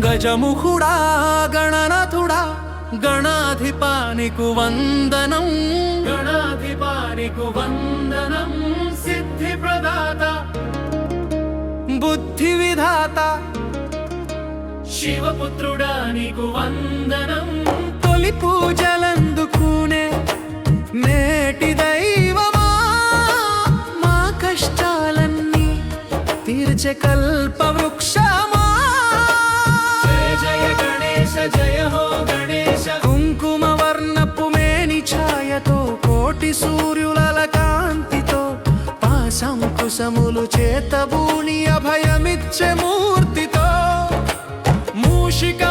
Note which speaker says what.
Speaker 1: గజముఖుడా గణనాథుడా గణాధిపానికు వందనం, గణాధిపానికు వందనం. సిద్ధి ప్రదాత బుద్ధి విధాత శివపుత్రుడా నీకు వందనం. తొలి పూజలందుకునే నేటి దైవమా, మా కష్టాలన్నీ తీర్చే కల్ప వృక్షమా. జయ జయ గణేశ జయ హో గణేశ. కుంకుమ వర్ణపు మేని ఛాయతో కోటి సూర్యుల కాంతితో పాశంకుశములు చేతబూని అభయమిచ్చే మూర్తితో మూషిక